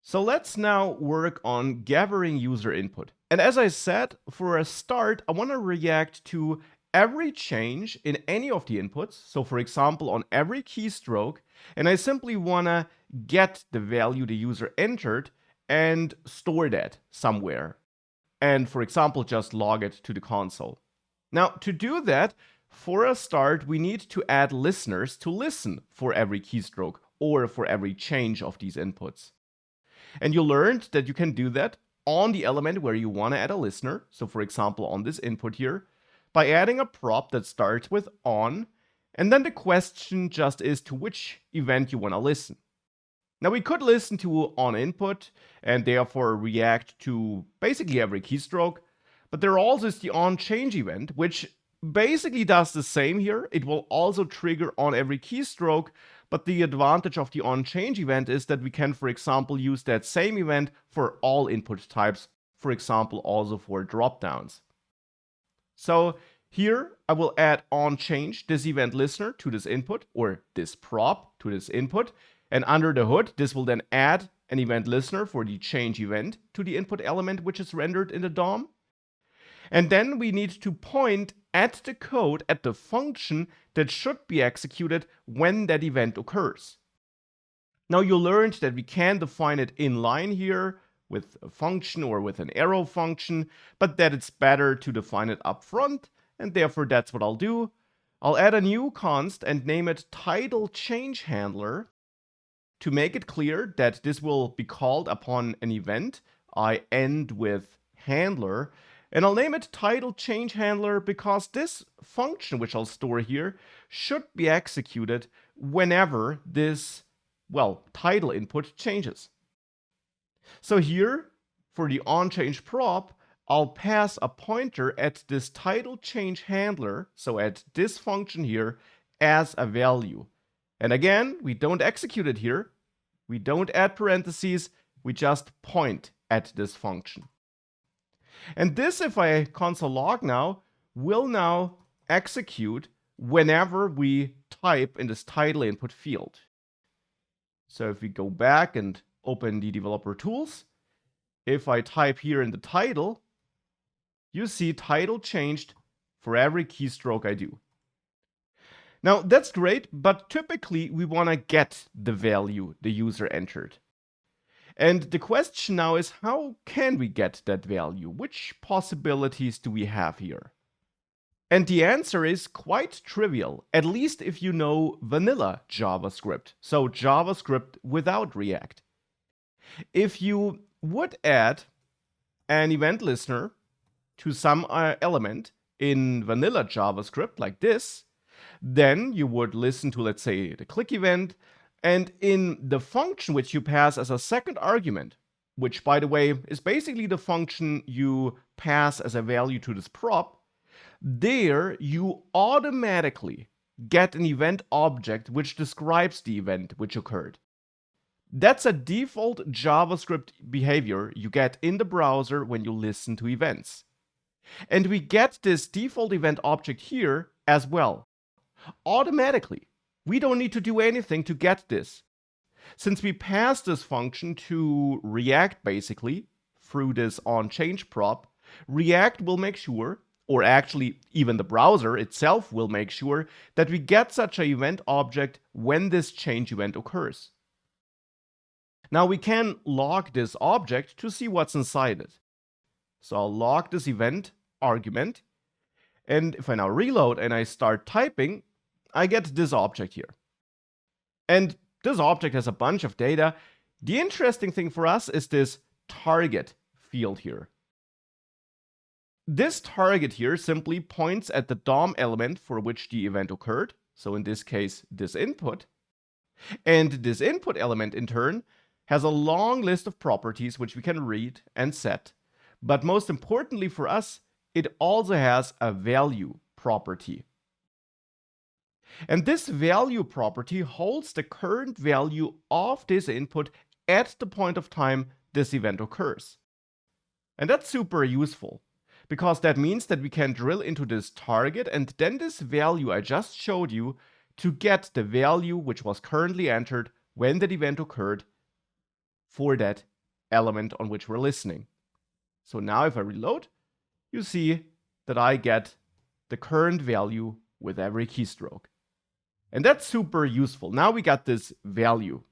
So let's now work on gathering user input. And as I said, for a start, I want to react to every change in any of the inputs. So for example, on every keystroke, and I simply want to get the value the user entered and store that somewhere. And for example, just log it to the console. Now, to do that, for a start, we need to add listeners to listen for every keystroke or for every change of these inputs. And you learned that you can do that on the element where you want to add a listener. So for example, on this input here, by adding a prop that starts with on, and then the question just is to which event you want to listen. Now we could listen to on input and therefore react to basically every keystroke, but there also is the on change event, which basically does the same here. It will also trigger on every keystroke, but the advantage of the on change event is that we can, for example, use that same event for all input types, for example, also for dropdowns. So here I will add on change this event listener to this input, or this prop to this input, and under the hood, this will then add an event listener for the change event to the input element which is rendered in the DOM. And then we need to point at the code, at the function that should be executed when that event occurs. Now you learned that we can define it inline here with a function or with an arrow function, but that it's better to define it up front, and therefore that's what I'll do. I'll add a new const and name it title change handler to make it clear that this will be called upon an event. I end with handler, and I'll name it title change handler because this function, which I'll store here, should be executed whenever this, well, title input changes. So here, for the onChange prop, I'll pass a pointer at this title change handler, so at this function here, as a value. And again, we don't execute it here. We don't add parentheses. We just point at this function. And this, if I console log now, will now execute whenever we type in this title input field. So if we go back and open the developer tools, if I type here in the title, you see title changed for every keystroke I do. Now that's great, but typically we want to get the value the user entered. And the question now is, how can we get that value? Which possibilities do we have here? And the answer is quite trivial, at least if you know vanilla JavaScript, so JavaScript without React. If you would add an event listener to some element in vanilla JavaScript like this, then you would listen to, let's say, the click event, and in the function which you pass as a second argument, which by the way is basically the function you pass as a value to this prop, there you automatically get an event object which describes the event which occurred. That's a default JavaScript behavior you get in the browser when you listen to events. And we get this default event object here as well, automatically. We don't need to do anything to get this. Since we pass this function to React basically through this onChange prop, React will make sure, or actually even the browser itself will make sure, that we get such an event object when this change event occurs. Now we can log this object to see what's inside it. So I'll log this event argument, and if I now reload and I start typing, I get this object here. And this object has a bunch of data. The interesting thing for us is this target field here. This target here simply points at the DOM element for which the event occurred, so in this case, this input. And this input element, in turn, has a long list of properties which we can read and set. But most importantly for us, it also has a value property. And this value property holds the current value of this input at the point of time this event occurs. And that's super useful, because that means that we can drill into this target and then this value I just showed you to get the value which was currently entered when that event occurred for that element on which we're listening. So now if I reload, you see that I get the current value with every keystroke. And that's super useful. Now we got this value.